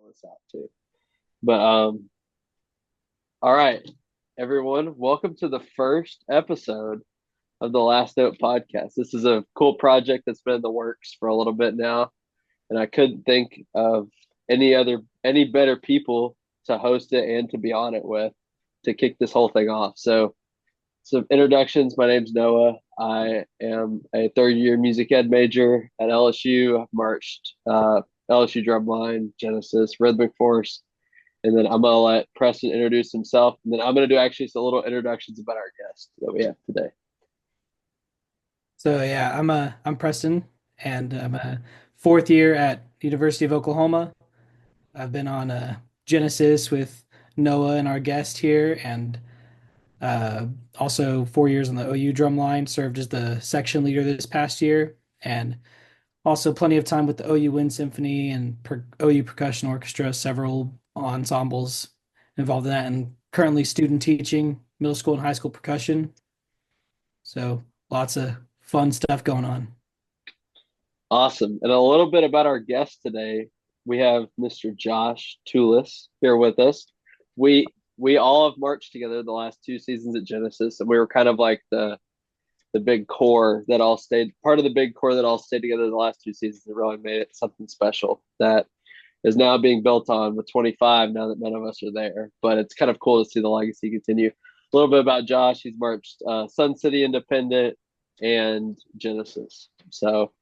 this out too. But all right, everyone, welcome to the first episode of the Last Note podcast. This is a cool project that's been in the works for a little bit now, and I couldn't think of any better people to host it and to be on it with to kick this whole thing off. So some introductions. My name's Noah. I am a third year music ed major at LSU. I've marched LSU drumline, Genesis, Rhythmic Force, and then I'm gonna let Preston introduce himself, and then I'm gonna do actually some little introductions about our guest that we have today. So yeah, I'm Preston, and I'm a fourth year at University of Oklahoma. I've been on Genesis with Noah and our guest here, and also 4 years on the OU drum line. Served as the section leader this past year, and also plenty of time with the OU Wind Symphony and OU Percussion Orchestra. Several ensembles involved in that, and currently student teaching middle school and high school percussion. So lots of fun stuff going on. Awesome. And a little bit about our guest today. We have Mr. Josh Tullius here with us. We we all have marched together the last two seasons at Genesis, and we were kind of like the big core that all stayed part of the big core that all stayed together the last two seasons that really made it something special that is now being built on with 25 now that none of us are there. But it's kind of cool to see the legacy continue. A little bit about Josh. He's marched Sun City Independent and Genesis. So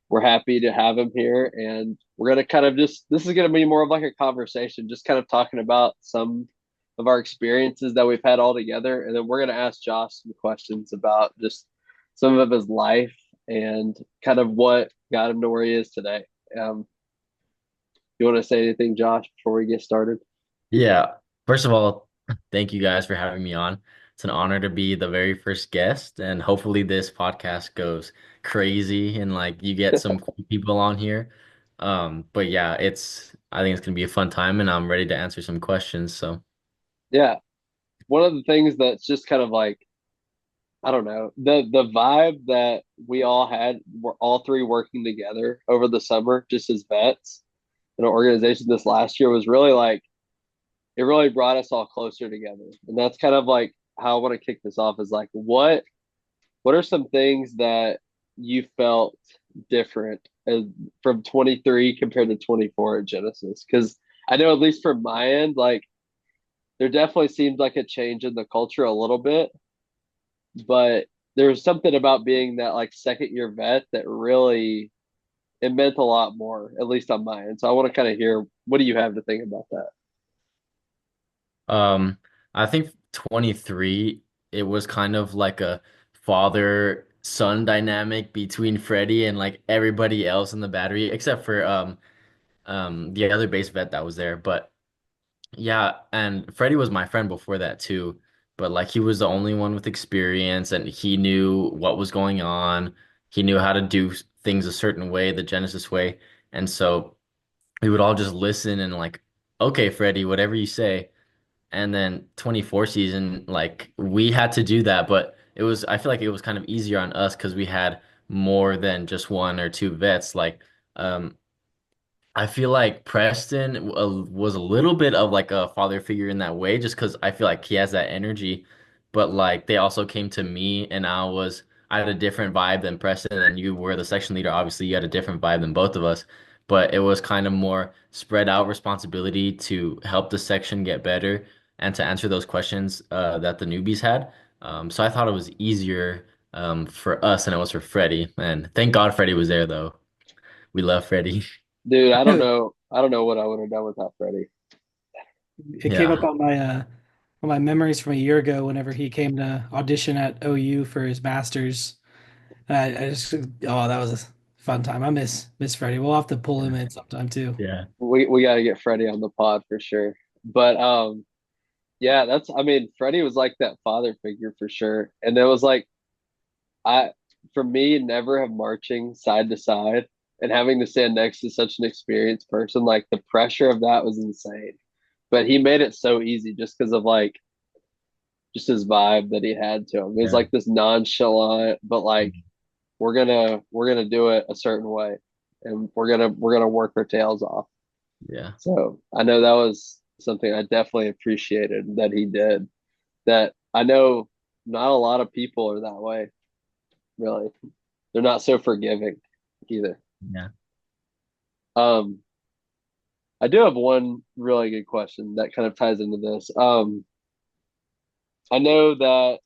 we're happy to have him here. And we're going to kind of this is going to be more of like a conversation, just kind of talking about some of our experiences that we've had all together. And then we're going to ask Josh some questions about just some of his life and kind of what got him to where he is today. Um, you want to say anything, Josh, before we get started? Yeah. First of all, thank you guys for having me on. It's an honor to be the very first guest, and hopefully this podcast goes crazy and like you get some cool people on here. But yeah, I think it's gonna be a fun time and I'm ready to answer some questions. So Yeah. One of the things that's just kind of like, I don't know, the vibe that we all had, we're all three working together over the summer, just as vets in an organization this last year was really like it really brought us all closer together. And that's kind of like how I want to kick this off is like what are some things that you felt different as, from 23 compared to 24 at Genesis? Because I know at least from my end, like there definitely seems like a change in the culture a little bit, but there was something about being that like second year vet that really it meant a lot more, at least on my end. So I want to kind of hear what do you have to think about that? um I think 23, it was kind of like a father son dynamic between Freddie and like everybody else in the battery, except for the other base vet that was there. But yeah, and Freddie was my friend before that too, but like he was the only one with experience and he knew what was going on. He knew how to do things a certain way, the Genesis way. And so we would all just listen and like, okay, Freddie, whatever you say. And then 24 season, like we had to do that, but I feel like it was kind of easier on us because we had more than just one or two vets. Um, I feel like Preston was a little bit of like a father figure in that way, just because I feel like he has that energy. But like they also came to me, and I had a different vibe than Preston, and you were the section leader. Obviously, you had a different vibe than both of us, but it was kind of more spread out responsibility to help the section get better and to answer those questions that the newbies had. So I thought it was easier for us than it was for Freddie, and thank God Freddie was there though. We love Freddie. Dude, I don't know. I don't know what I would have done without Freddie. It came up Yeah. on my memories from a year ago whenever he came to audition at OU for his masters. I just that was a fun time. I miss Freddie. We'll have to pull him in sometime too. Yeah. We got to get Freddie on the pod for sure. But yeah, that's I mean, Freddie was like that father figure for sure. And it was like I for me never have marching side to side and having to stand next to such an experienced person, like the pressure of that was insane. But he made it so easy just because of like just his vibe that he had to him. He's Yeah. like this nonchalant, but like we're gonna do it a certain way and we're gonna work our tails off. Yeah. So I know that was something I definitely appreciated that he did. That I know not a lot of people are that way, really. They're not so forgiving either. Yeah. Um, I do have one really good question that kind of ties into this. I know that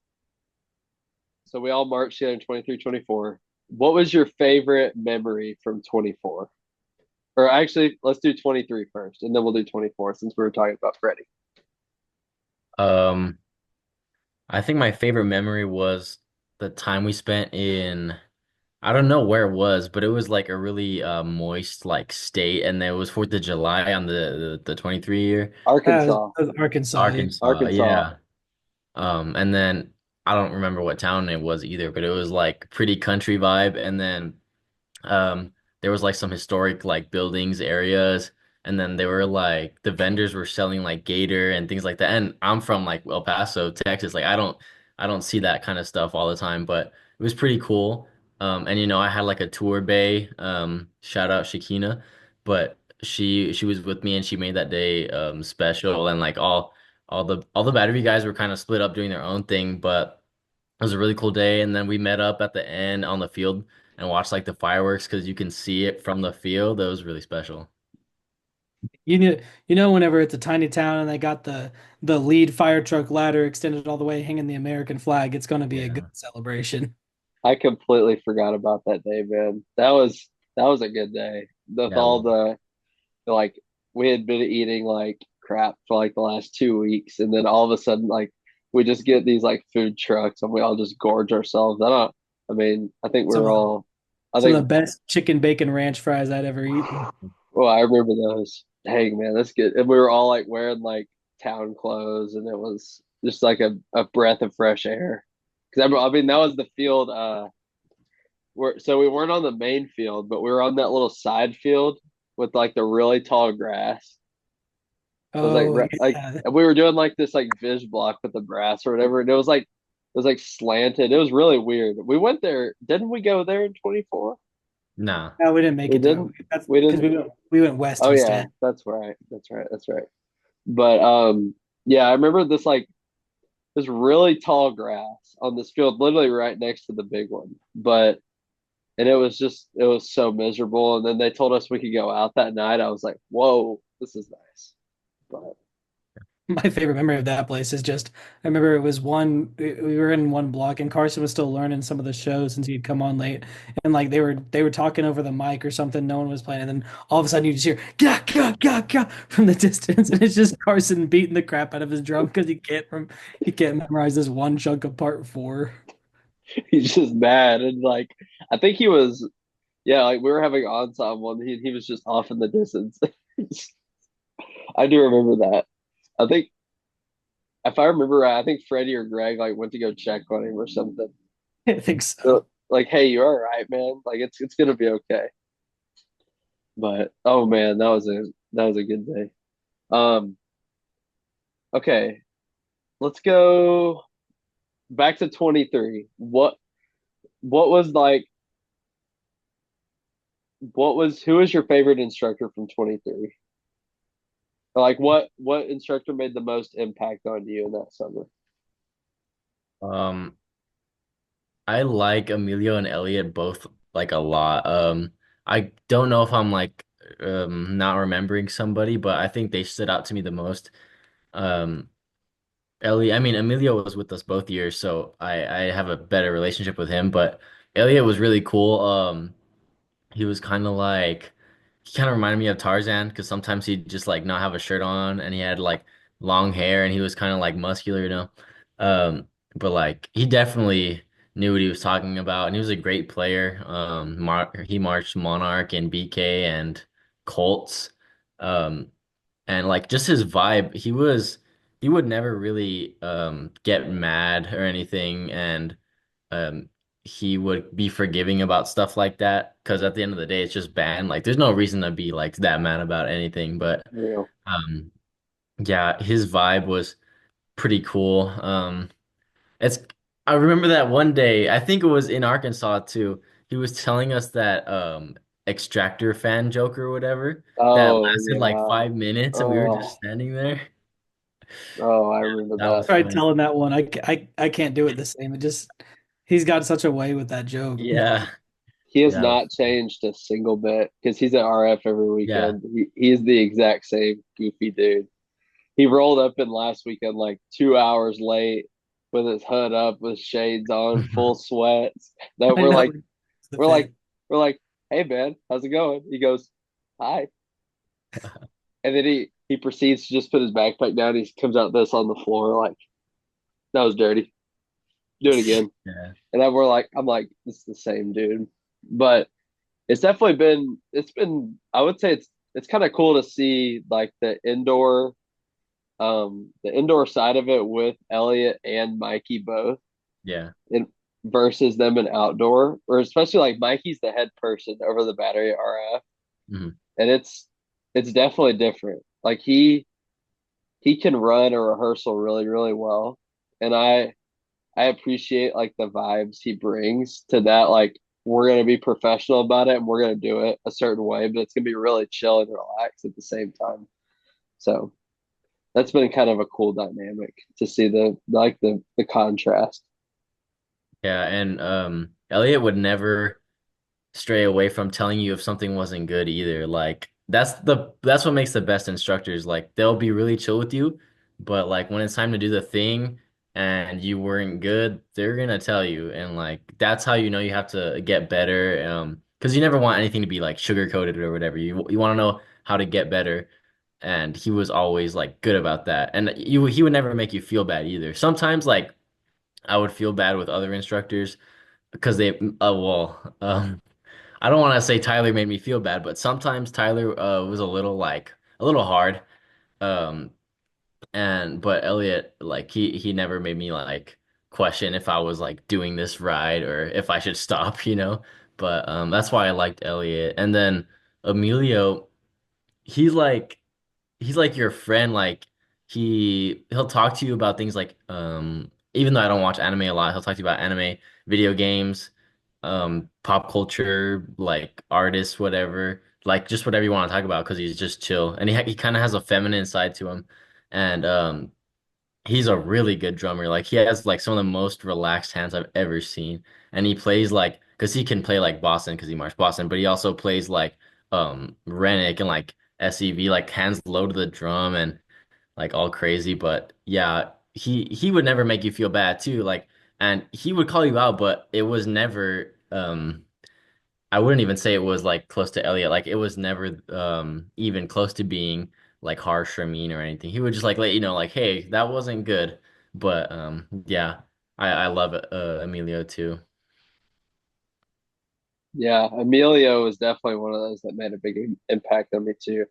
so we all marched here in 23, 24. What was your favorite memory from 24? Or actually, let's do 23 first, and then we'll do 24 since we were talking about Freddie. Um, I think my favorite memory was the time we spent in, I don't know where it was, but it was like a really moist like state, and it was 4th of July on the 23 year. Arkansas. That was Arkansas. Yeah. Arkansas, Arkansas. yeah. And then I don't remember what town it was either, but it was like pretty country vibe. And then there was like some historic like buildings areas, and then they were like the vendors were selling like gator and things like that. And I'm from like El Paso, Texas. Like I don't see that kind of stuff all the time, but it was pretty cool. And I had like a tour bay. Shout out Shakina, but she was with me and she made that day special, and like all the battery guys were kind of split up doing their own thing, but it was a really cool day. And then we met up at the end on the field and watched like the fireworks because you can see it from the field. That was really special. Whenever it's a tiny town and they got the lead fire truck ladder extended all the way, hanging the American flag, it's going to be a good Yeah. celebration. I completely forgot about that day, man. That was a good day. With Yeah, I all love it. the like we had been eating like crap for like the last 2 weeks, and then all of a sudden like we just get these like food trucks and we all just gorge ourselves. I mean, I think Some we're of the all I some of the think best chicken bacon ranch fries I'd ever eaten. well, I remember those. Dang man, that's good. And we were all like wearing like town clothes, and it was just like a breath of fresh air. Because I mean that was the field. So we weren't on the main field, but we were on that little side field with like the really tall grass. It was Oh like yeah. we were doing like this like vis block with the brass or whatever, and it was like slanted. It was really weird. We went there, didn't we go there in 24? Nah. No, we didn't make We it to didn't. that's We because didn't. we went west Oh yeah, instead. that's right. That's right. That's right. But yeah, I remember this really tall grass on this field, literally right next to the big one. But and it was so miserable. And then they told us we could go out that night. I was like, whoa, this is nice. But My favorite memory of that place is just I remember it was we were in one block and Carson was still learning some of the shows since he'd come on late, and like they were talking over the mic or something, no one was playing, and then all of a sudden you just hear gah gah gah gah from the distance, and it's just Carson beating the crap out of his drum because he can't memorize this one chunk of part four. he's just mad. And like, I think he was, yeah, like we were having ensemble and he was just off in the distance. I do remember that. I think, if I remember right, I think Freddie or Greg like went to go check on him or something. I think So, so. like, hey, you all right, man? Like, it's gonna be okay. But oh man, that was a good day. Um, okay, let's go back to 23. What was like who was your favorite instructor from 23? Like what instructor made the most impact on you in that summer? Um, I like Emilio and Elliot both like a lot. I don't know if I'm like not remembering somebody, but I think they stood out to me the most. Um, Elliot, I mean Emilio was with us both years, so I have a better relationship with him, but Elliot was really cool. He was kind of like he kind of reminded me of Tarzan because sometimes he'd just like not have a shirt on and he had like long hair and he was kind of like muscular. But like he definitely knew what he was talking about and he was a great player. He marched Monarch and BK and Colts. Um, and like just his vibe, he would never really get mad or anything, and um he would be forgiving about stuff like that because at the end of the day it's just band. Like there's no reason to be like that mad about anything, but You know, um yeah, his vibe was pretty cool. It's I remember that one day, I think it was in Arkansas too. He was telling us that extractor fan joke or whatever that Oh lasted like yeah. 5 minutes and we were just Oh, standing there. oh, I remember That that. was Tried funny. telling that one. I can't do it the same. It just he's got such a way with that joke. Yeah. He has Yeah. That was not funny. changed a single bit because he's at RF every Yeah. weekend. He's the exact same goofy dude. He rolled up in last weekend like 2 hours late with his hood up, with shades on, full sweats. That I we're know like, it's the we're like, fit. we're like, hey man, how's it going? He goes, hi, and then he proceeds to just put his backpack down. He comes out this on the floor like that was dirty. Do it again. Yeah. And then we're like, I'm like, this is the same dude, but it's definitely been I would say it's kind of cool to see like the indoor side of it with Elliot and Mikey both Yeah. in versus them in outdoor, or especially like Mikey's the head person over the battery at RF, Mhm. and it's definitely different. Like he can run a rehearsal really really well, and I appreciate like the vibes he brings to that. Like we're gonna be professional about it and we're gonna do it a certain way, but it's gonna be really chill and relaxed at the same time. So that's been kind of a cool dynamic to see the contrast. Yeah. And Elliot would never stray away from telling you if something wasn't good either. Like that's what makes the best instructors. Like they'll be really chill with you, but like when it's time to do the thing and you weren't good, they're gonna tell you. And like that's how you know you have to get better. Because you never want anything to be like sugar coated or whatever. You want to know how to get better. And he was always like good about that. And he would never make you feel bad either. Sometimes like I would feel bad with other instructors because they I don't want to say Tyler made me feel bad, but sometimes Tyler was a little like a little hard. Um and but Elliot like he never made me like question if I was like doing this right or if I should stop, you know. But that's why I liked Elliot. And then Emilio, he's like he's like your friend. Like he'll talk to you about things like even though I don't watch anime a lot, he'll talk to you about anime, video games, pop culture, like artists, whatever, like just whatever you want to talk about because he's just chill and he kind of has a feminine side to him, and he's a really good drummer. Like he has like some of the most relaxed hands I've ever seen, and he plays like because he can play like Boston because he marched Boston, but he also plays like Rennick and like SEV, like hands low to the drum and like all crazy. But yeah, he would never make you feel bad too. Like and he would call you out, but it was never I wouldn't even say it was like close to Elliot. Like it was never even close to being like harsh or mean or anything. He would just like let you know like, hey, that wasn't good. But yeah, I love Emilio too. Yeah, Emilio was definitely one of those that made a big impact on me too.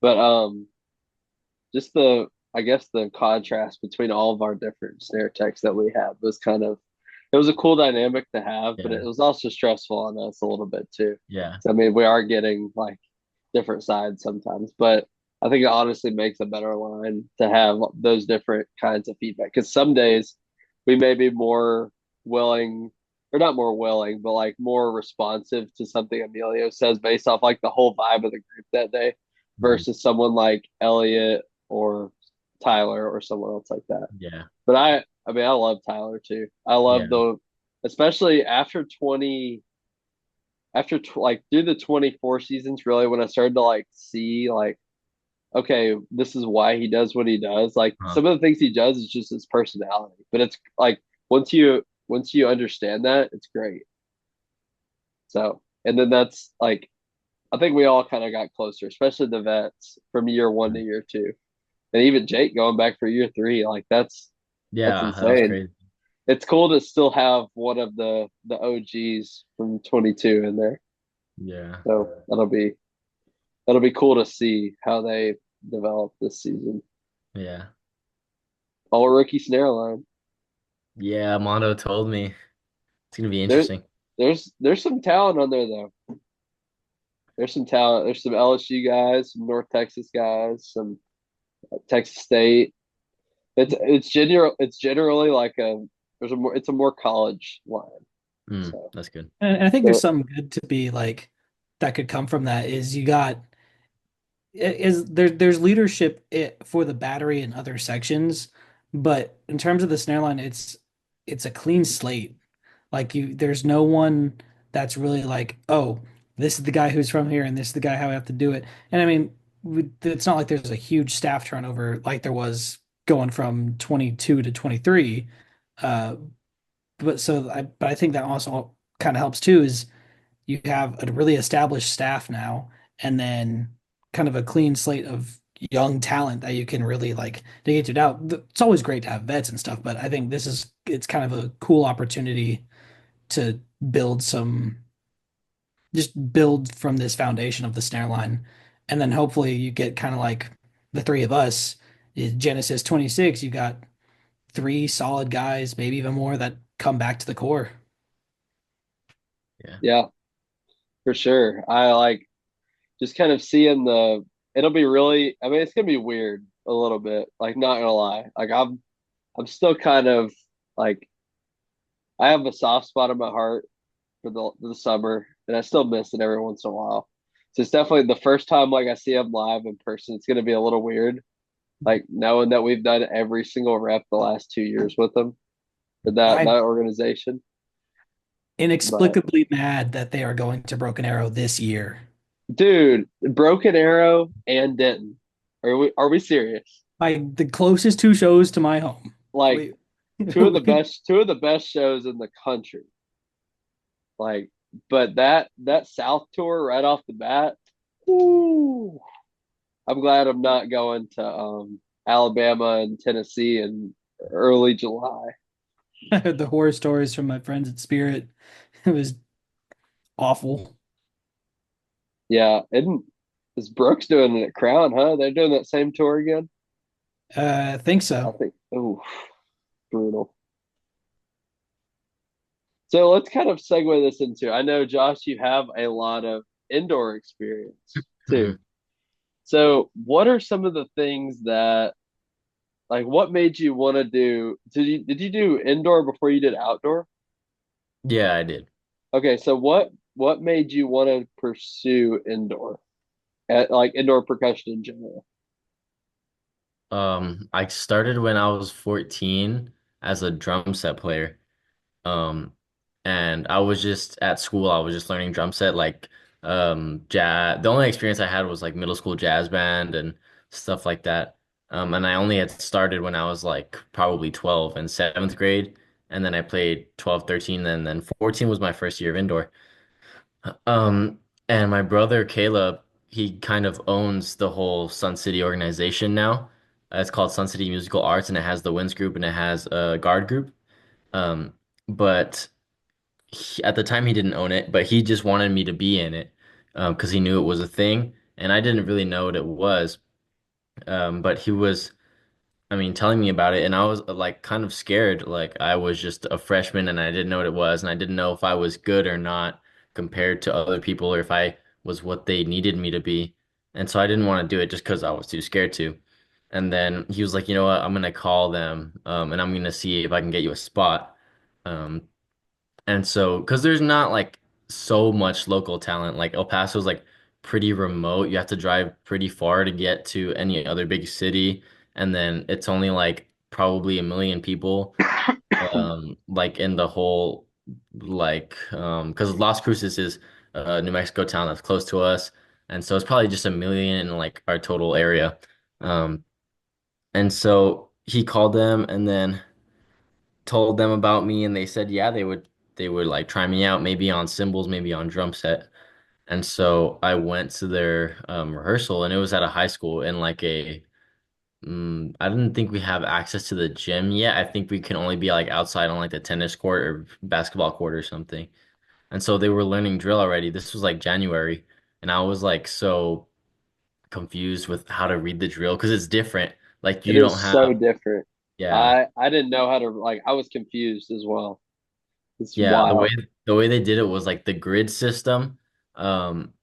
But just the I guess the contrast between all of our different snare techs that we had was kind of it was a cool dynamic to have, but Yeah. it was also stressful on us a little bit too. Yeah. So I mean, we are getting like different sides sometimes, but I think it honestly makes a better line to have those different kinds of feedback because some days we may be more willing or not more willing, but like more responsive to something Emilio says based off like the whole vibe of the group that day Mhm. versus someone like Elliot or Tyler or someone else like that. Yeah. But I mean, I love Tyler too. I Yeah. love especially after 20, like through the 24 seasons, really, when I started to like see, like, okay, this is why he does what he does. Like, Huh. some of the things he does is just his personality. But it's like, once you understand that, it's great. So, and then that's like, I think we all kind of got closer, especially the vets from year one to Mhm. year two. And even Jake going back for year three, like that's Yeah, that was insane. crazy. It's cool to still have one of the OGs from 22 in there. Yeah. So that'll be cool to see how they develop this season. Yeah. All rookie snare line. Yeah, Mondo told me it's gonna be There interesting. there's some talent on there though. There's some talent. There's some LSU guys, some North Texas guys, some Texas State. It's generally like it's a more college line. Mm, So that's good. And I think there's but something good to be like that could come from that is you got is there's leadership for the battery and other sections, but in terms of the snare line, it's a clean slate. Like there's no one that's really like, oh, this is the guy who's from here, and this is the guy how I have to do it. And I mean, it's not like there's a huge staff turnover like there was going from 22 to 23. Uh, but I think that also kind of helps too, is you have a really established staff now, and then kind of a clean slate of young talent that you can really like dig into. Now, it's always great to have vets and stuff, but I think it's kind of a cool opportunity to build some, just build from this foundation of the snare line. And then hopefully you get kind of like the three of us, Genesis 26, you got three solid guys, maybe even more that come back to the core. Yeah. Yeah, for sure. I like just kind of seeing the. It'll be really. I mean, it's gonna be weird a little bit. Like, not gonna lie. Like, I'm still kind of like I have a soft spot in my heart for the summer, and I still miss it every once in a while. So it's definitely the first time like I see him live in person. It's gonna be a little weird, like knowing that we've done every single rep the last 2 years with them for that I'm organization. But inexplicably mad that they are going to Broken Arrow this year. dude, Broken Arrow and Denton, are we serious? Like the closest two shows to my home. Like We, two of the best shows in the country. Like, but that South tour right off the bat, ooh, I'm glad I'm not going to Alabama and Tennessee in early July. the horror stories from my friends at Spirit. It was awful. Yeah, and is Brooks doing it at Crown, huh? They're doing that same tour again. I think I so. think. Ooh, brutal. So let's kind of segue this into. I know Josh, you have a lot of indoor experience too. Mhm. So what are some of the things that like what made you want to do? Did you do indoor before you did outdoor? Yeah, I did. Okay, so what made you want to pursue indoor, like indoor percussion in general? I started when I was 14 as a drum set player. Um, and I was just at school, I was just learning drum set, like jazz. The only experience I had was like middle school jazz band and stuff like that. And I only had started when I was like probably 12 in seventh grade. And then I played 12, 13, and then 14 was my first year of indoor. Um, and my brother Caleb, he kind of owns the whole Sun City organization now. It's called Sun City Musical Arts, and it has the Winds group and it has a guard group. But at the time he didn't own it, but he just wanted me to be in it because he knew it was a thing, and I didn't really know what it was. But he was, I mean, telling me about it, and I was like kind of scared. Like I was just a freshman and I didn't know what it was, and I didn't know if I was good or not compared to other people, or if I was what they needed me to be. And so I didn't want to do it just because I was too scared to. And then he was like, you know what, I'm gonna call them, and I'm gonna see if I can get you a spot. Um, and so, because there's not like so much local talent, like El Paso's like pretty remote. You have to drive pretty far to get to any other big city. And then it's only like probably a million people, like in the whole, because Las Cruces is a New Mexico town that's close to us. And so it's probably just a million in like our total area. Um, and so he called them and then told them about me and they said yeah they would like try me out maybe on cymbals maybe on drum set and so I went to their rehearsal and it was at a high school in like I didn't think we have access to the gym yet. I think we can only be like outside on like the tennis court or basketball court or something. And so they were learning drill already. This was like January and I was like so confused with how to read the drill because it's different. Like It you don't is so have, different. yeah. I didn't know how to like. I was confused as well. It's Yeah, the way wild. the way they did it was like the grid system. Um,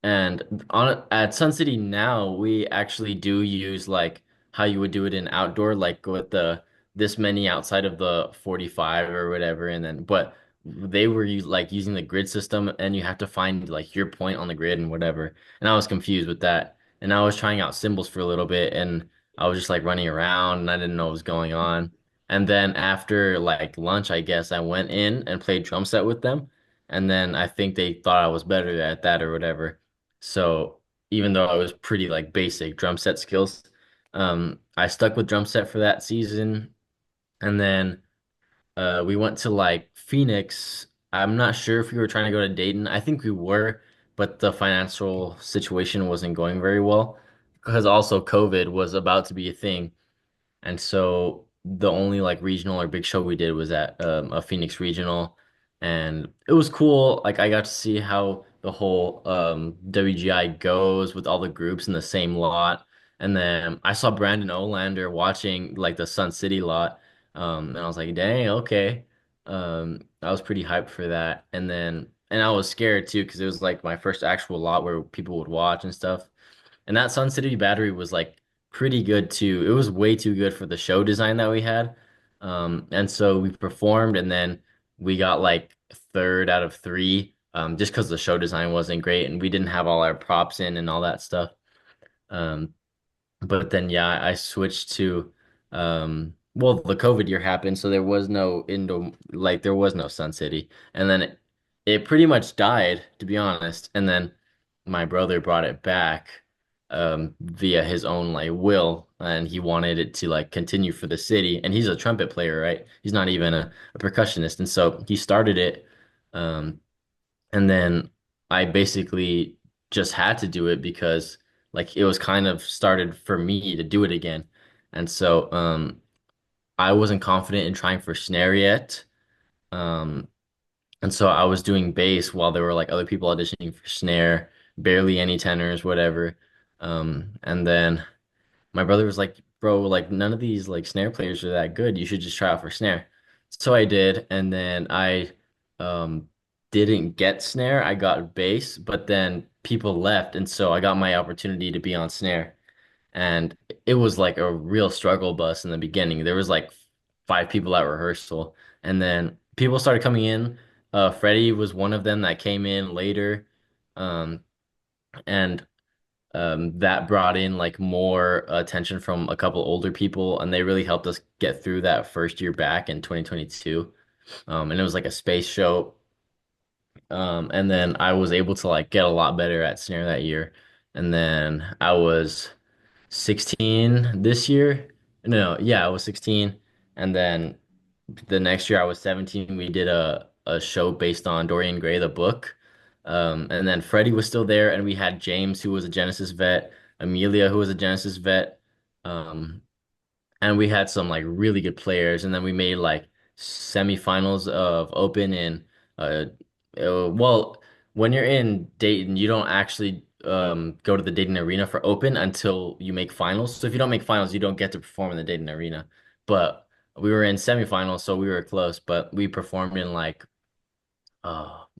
and on at Sun City now, we actually do use like how you would do it in outdoor, like with the this many outside of the 45 or whatever, and then but they were like using the grid system, and you have to find like your point on the grid and whatever. And I was confused with that. And I was trying out symbols for a little bit, and I was just like running around, and I didn't know what was going on. And then after like lunch, I guess I went in and played drum set with them. And then I think they thought I was better at that or whatever. So even though I was pretty like basic drum set skills, I stuck with drum set for that season. And then we went to like Phoenix. I'm not sure if we were trying to go to Dayton. I think we were, but the financial situation wasn't going very well because also COVID was about to be a thing. And so the only like regional or big show we did was at a Phoenix regional, and it was cool. Like I got to see how the whole WGI goes with all the groups in the same lot. And then I saw Brandon Olander watching like the Sun City lot, and I was like, dang, okay. I was pretty hyped for that. And I was scared too because it was like my first actual lot where people would watch and stuff. And that Sun City battery was like pretty good too. It was way too good for the show design that we had. And so we performed and then we got like third out of three, just because the show design wasn't great and we didn't have all our props in and all that stuff. Um, but then yeah, I switched to well, the COVID year happened, so there was no indoor like there was no Sun City. And then it pretty much died, to be honest. And then my brother brought it back via his own like will, and he wanted it to like continue for the city. And he's a trumpet player, right? He's not even a percussionist. And so he started it. Um and then I basically just had to do it because like it was kind of started for me to do it again. And so I wasn't confident in trying for snare yet. Um and so I was doing bass while there were like other people auditioning for snare, barely any tenors, whatever. And then my brother was like, bro, like none of these like snare players are that good. You should just try out for snare. So I did, and then I um didn't get snare. I got bass, but then people left, and so I got my opportunity to be on snare. And it was like a real struggle bus in the beginning. There was like five people at rehearsal, and then people started coming in. Freddie was one of them that came in later. Um, and that brought in like more attention from a couple older people, and they really helped us get through that first year back in 2022. And it was like a space show. And then I was able to like get a lot better at snare that year. And then I was 16 this year. No, yeah, I was 16. And then the next year I was 17. We did a show based on Dorian Gray, the book. And then Freddie was still there, and we had James, who was a Genesis vet, Amelia, who was a Genesis vet. Um, and we had some like really good players, and then we made like semifinals of Open and uh, well, when you're in Dayton, you don't actually go to the Dayton Arena for Open until you make finals. So if you don't make finals, you don't get to perform in the Dayton Arena. But we were in semifinals, so we were close, but we performed in like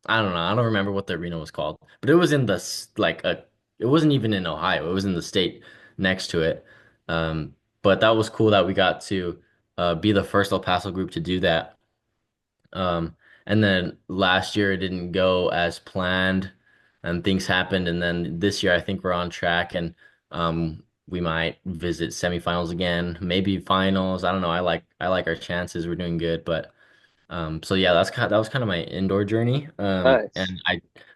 I don't know. I don't remember what the arena was called, but it was in the like a. It wasn't even in Ohio. It was in the state next to it. But that was cool that we got to be the first El Paso group to do that. Um, and then last year it didn't go as planned, and things happened. And then this year I think we're on track, and we might visit semifinals again, maybe finals. I don't know. I like our chances. We're doing good, but. So yeah, that was kind of my indoor journey. Nice. And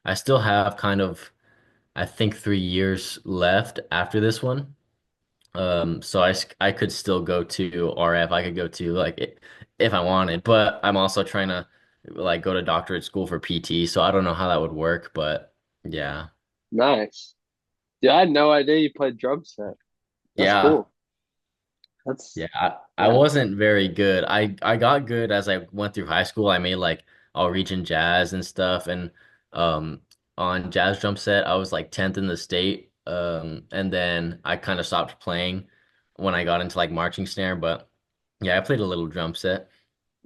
I still have kind of I think 3 years left after this one. So I could still go to RF. I could go to like if I wanted, but I'm also trying to like go to doctorate school for PT. So I don't know how that would work, but yeah, Nice. Dude, I had no idea you played drum set. That's yeah. cool. That's Yeah, I yeah. wasn't very good. I got good as I went through high school. I made like all region jazz and stuff, and um on jazz drum set I was like 10th in the state. And then I kind of stopped playing when I got into like marching snare, but yeah, I played a little drum set.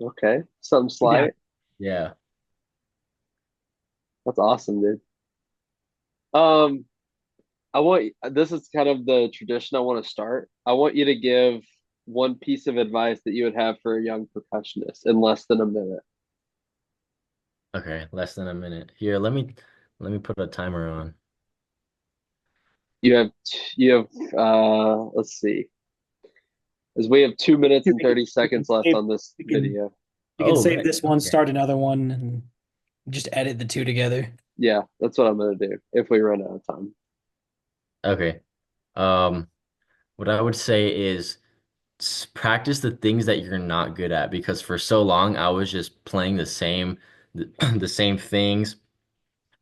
Okay. Something Yeah. slight. Yeah. That's awesome, dude. Um, I want this is kind of the tradition I want to start. I want you to give one piece of advice that you would have for a young percussionist in less than a minute. Okay, less than a minute. Here, let me put a timer on. You have let's see, as we have 2 minutes We and can, 30 we can seconds left save, on this we can, video. we can Oh, save great. this one, Okay. start another one, and just edit the two together. Yeah, that's what I'm gonna do if we run out of time. Okay. Um, what I would say is practice the things that you're not good at because for so long I was just playing the same things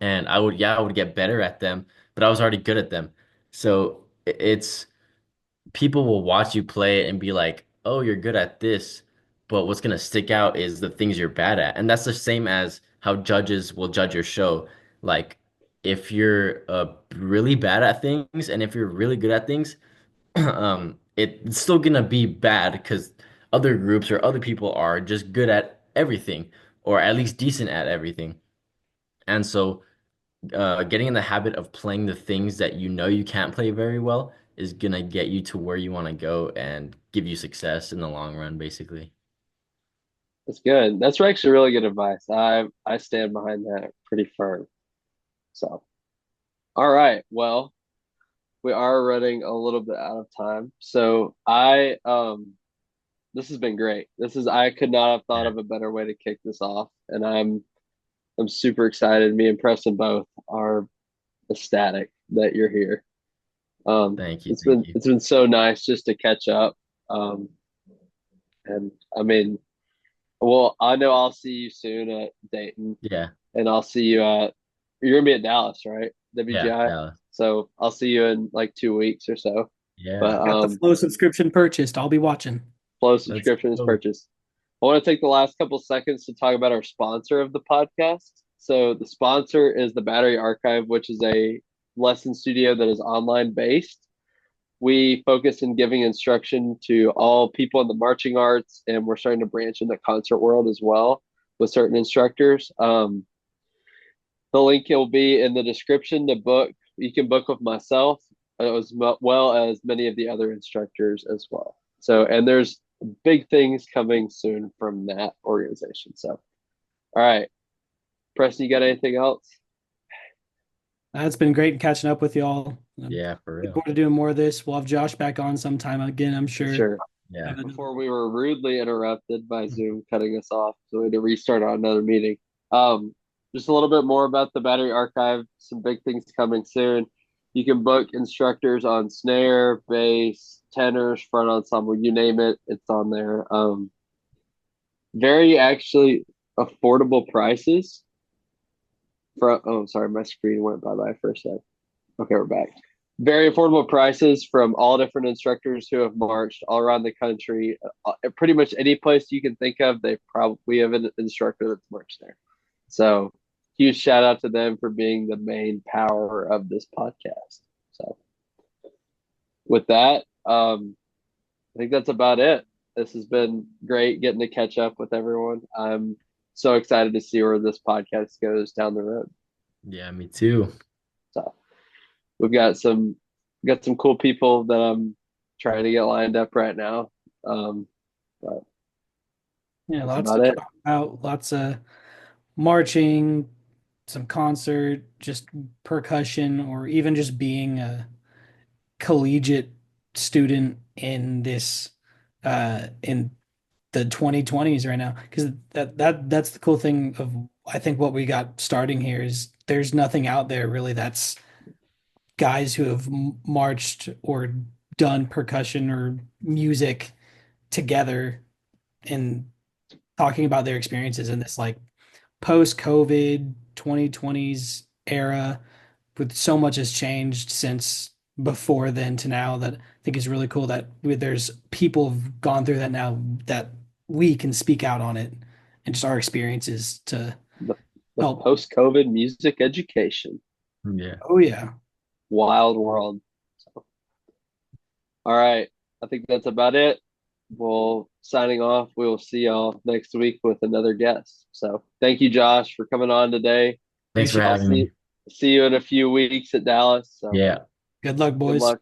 and I would get better at them, but I was already good at them. So it's people will watch you play it and be like, "Oh, you're good at this." But what's gonna stick out is the things you're bad at. And that's the same as how judges will judge your show. Like if you're really bad at things and if you're really good at things, it's still gonna be bad because other groups or other people are just good at everything or at least decent at everything. And so, getting in the habit of playing the things that you know you can't play very well is gonna get you to where you want to go and give you success in the long run, basically. That's good. That's actually really good advice. I stand behind that pretty firm. So, all right. Well, we are running a little bit out of time. So this has been great. I could not have thought Yeah. of a better way to kick this off, and I'm super excited. Me and Preston both are ecstatic that you're here. Thank you. It's Thank been you. it's been so nice just to catch up. And I mean, well, I know I'll see you soon at Dayton, Yeah. and I'll see you at you're gonna be at Dallas, right? Yeah. WGI. Dallas. So I'll see you in like 2 weeks or so. But Yeah. Got the Flow subscription purchased. I'll be watching. Flow Let's subscription is go. purchased. I want to take the last couple seconds to talk about our sponsor of the podcast. So the sponsor is the Battery Archive, which is a lesson studio that is online based. We focus in giving instruction to all people in the marching arts, and we're starting to branch in the concert world as well with certain instructors. The link will be in the description. The book you can book with myself as well as many of the other instructors as well. So, and there's big things coming soon from that organization. So, all right, Preston, you got anything else? It's been great catching up with y'all. Yeah, for Looking real. forward to doing more of this. We'll have Josh back on sometime again, I'm sure. Sure. Yeah. Have another. Before we were rudely interrupted by Zoom cutting us off, so we had to restart on another meeting. Um, just a little bit more about the Battery Archive. Some big things coming soon. You can book instructors on snare, bass, tenors, front ensemble, you name it, it's on there. Very actually affordable prices. Oh, sorry, my screen went bye for a sec. Okay, we're back. Very affordable prices from all different instructors who have marched all around the country. Pretty much any place you can think of, they probably we have an instructor that's marched there. So huge shout out to them for being the main power of this podcast. So with that, I think that's about it. This has been great getting to catch up with everyone. I'm so excited to see where this podcast goes down the road. Yeah, me too. So we've got some cool people that I'm trying to get lined up right now. Um, but Yeah, that's lots about to it. talk about, lots of marching, some concert, just percussion, or even just being a collegiate student in this in the 2020s right now. Because that's the cool thing of I think what we got starting here is there's nothing out there really that's guys who have marched or done percussion or music together and talking about their experiences in this like post-COVID 2020s era with so much has changed since before then to now that I think is really cool that there's people have gone through that now that we can speak out on it and just our experiences to The, the help. post COVID music education, Yeah. Oh yeah. wild world. So, all right, I think that's about it. We'll signing off. We will see y'all next week with another guest. So thank you, Josh, for coming on today. Thanks for Appreciate I'll it. having me. see you in a few weeks at Dallas. So Yeah. Good luck, good boys. luck.